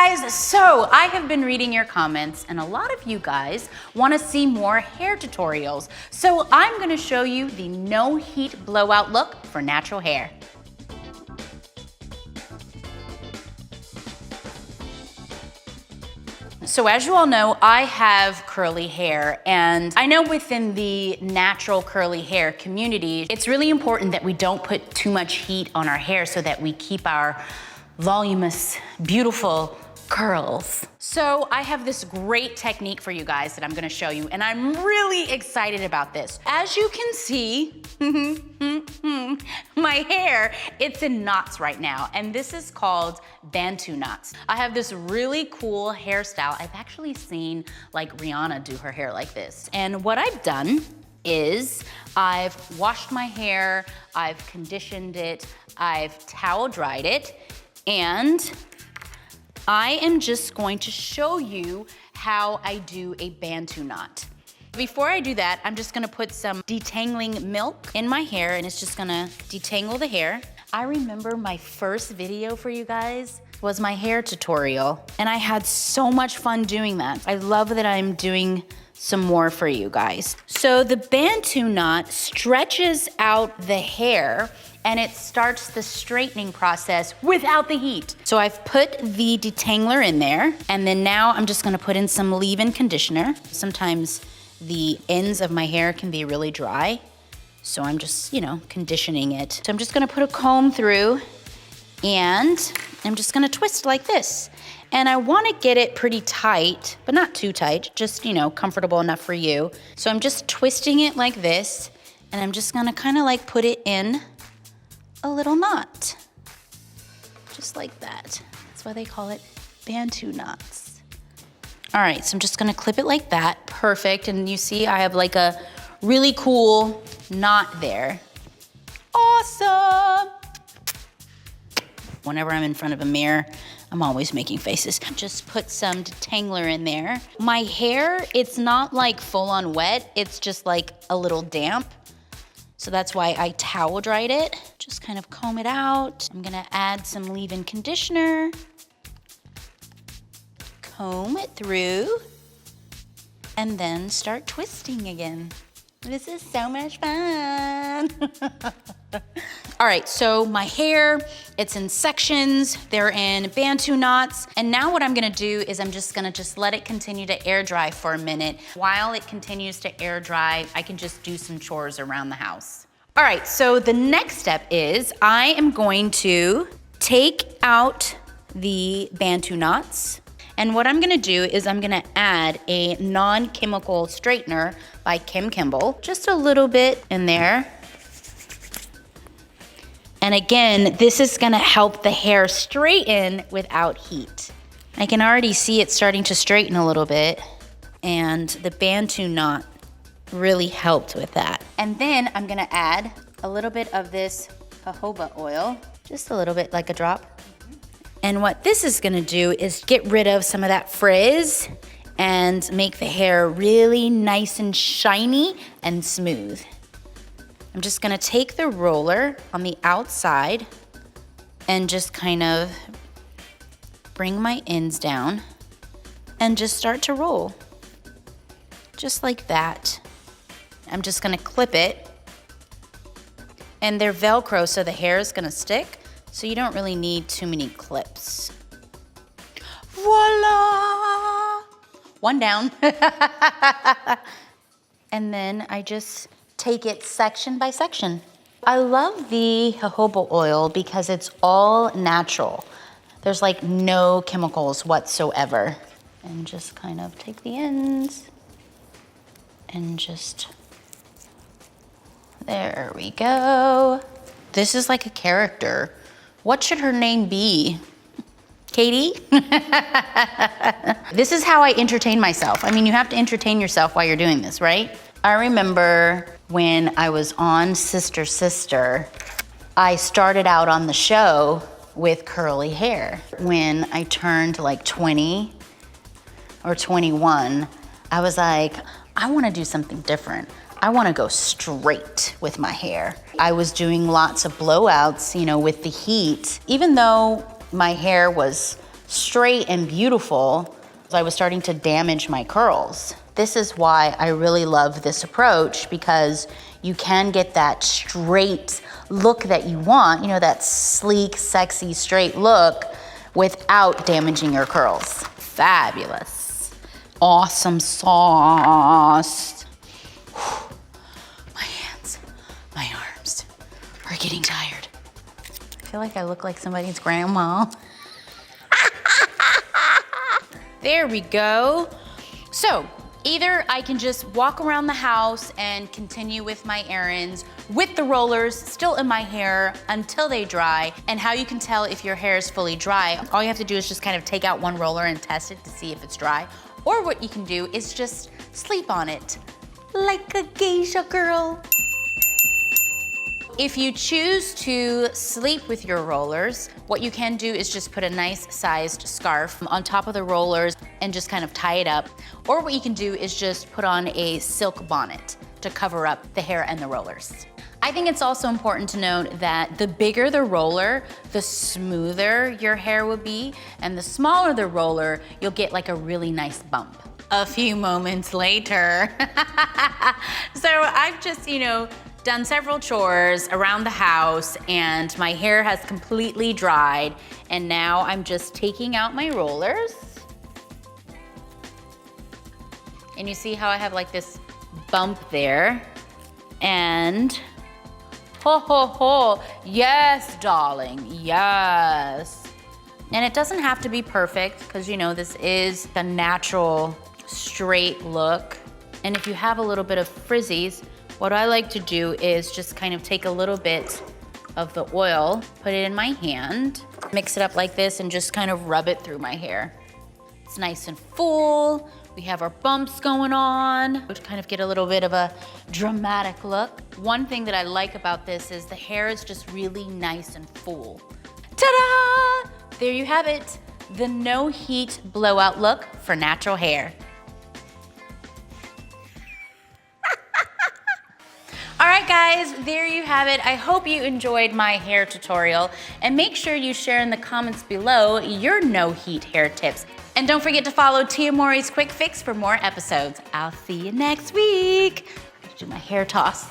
guys, so I have been reading your comments and a lot of you guys want to see more hair tutorials. So I'm going to show you the no heat blowout look for natural hair. So as you all know, I have curly hair, and I know within the natural curly hair community, it's really important that we don't put too much heat on our hair so that we keep our voluminous, beautiful curls. So I have this great technique for you guys that I'm gonna show you, and I'm really excited about this. As you can see, my hair, it's in knots right now, and this is called bantu knots. I have this really cool hairstyle. I've actually seen like Rihanna do her hair like this. And what I've done is I've washed my hair, I've conditioned it, I've towel dried it, and I am just going to show you how I do a bantu knot. Before I do that, I'm just gonna put some detangling milk in my hair, and it's just gonna detangle the hair. I remember my first video for you guys was my hair tutorial, and I had so much fun doing that. I love that I'm doing some more for you guys. So the bantu knot stretches out the hair and it starts the straightening process without the heat. So I've put the detangler in there, and then now I'm just gonna put in some leave-in conditioner. Sometimes the ends of my hair can be really dry, so I'm just, conditioning it. So I'm just gonna put a comb through, and I'm just gonna twist like this. And I wanna get it pretty tight, but not too tight, just, comfortable enough for you. So I'm just twisting it like this, and I'm just gonna kinda like put it in a little knot, just like that. That's why they call it bantu knots. All right, so I'm just gonna clip it like that, perfect. And you see I have like a really cool knot there. Awesome. Whenever I'm in front of a mirror, I'm always making faces. Just put some detangler in there. My hair, it's not like full on wet, it's just like a little damp. So that's why I towel dried it. Just kind of comb it out. I'm gonna add some leave-in conditioner. Comb it through, and then start twisting again. This is so much fun. All right, so my hair, it's in sections, they're in bantu knots, and now what I'm gonna do is I'm just gonna let it continue to air dry for a minute. While it continues to air dry, I can just do some chores around the house. All right, so the next step is I am going to take out the bantu knots, and what I'm gonna do is I'm gonna add a non-chemical straightener by Kim Kimble, just a little bit in there. And again, this is gonna help the hair straighten without heat. I can already see it starting to straighten a little bit, and the bantu knot really helped with that. And then I'm gonna add a little bit of this jojoba oil, just a little bit, like a drop. And what this is gonna do is get rid of some of that frizz and make the hair really nice and shiny and smooth. I'm just gonna take the roller on the outside and just kind of bring my ends down and just start to roll. Just like that. I'm just gonna clip it, and they're Velcro, so the hair is gonna stick, so you don't really need too many clips. Voila! One down. And then I just take it section by section. I love the jojoba oil because it's all natural. There's like no chemicals whatsoever. And just kind of take the ends and just, there we go. This is like a character. What should her name be? Katie? This is how I entertain myself. I mean, you have to entertain yourself while you're doing this, right? I remember when I was on Sister Sister, I started out on the show with curly hair. When I turned like 20 or 21, I was like, I wanna do something different. I wanna go straight with my hair. I was doing lots of blowouts, with the heat. Even though my hair was straight and beautiful, I was starting to damage my curls. This is why I really love this approach, because you can get that straight look that you want, you know, that sleek, sexy, straight look without damaging your curls. Fabulous. Awesome sauce. Whew. My hands, my arms are getting tired. I feel like I look like somebody's grandma. There we go. So either I can just walk around the house and continue with my errands with the rollers still in my hair until they dry. And how you can tell if your hair is fully dry, all you have to do is just kind of take out one roller and test it to see if it's dry. Or what you can do is just sleep on it like a geisha girl. If you choose to sleep with your rollers, what you can do is just put a nice sized scarf on top of the rollers and just kind of tie it up. Or what you can do is just put on a silk bonnet to cover up the hair and the rollers. I think it's also important to note that the bigger the roller, the smoother your hair will be, and the smaller the roller, you'll get like a really nice bump. A few moments later. So I've just, done several chores around the house and my hair has completely dried, and now I'm just taking out my rollers. And you see how I have like this bump there, and ho ho ho, yes darling, yes. And it doesn't have to be perfect, because this is a natural straight look. And if you have a little bit of frizzies, what I like to do is just kind of take a little bit of the oil, put it in my hand, mix it up like this, and just kind of rub it through my hair. It's nice and full. We have our bumps going on. We kind of get a little bit of a dramatic look. One thing that I like about this is the hair is just really nice and full. Ta-da! There you have it. The no heat blowout look for natural hair. All right guys, there you have it. I hope you enjoyed my hair tutorial, and make sure you share in the comments below your no heat hair tips. And don't forget to follow Tia Mowry's Quick Fix for more episodes. I'll see you next week. I have to do my hair toss.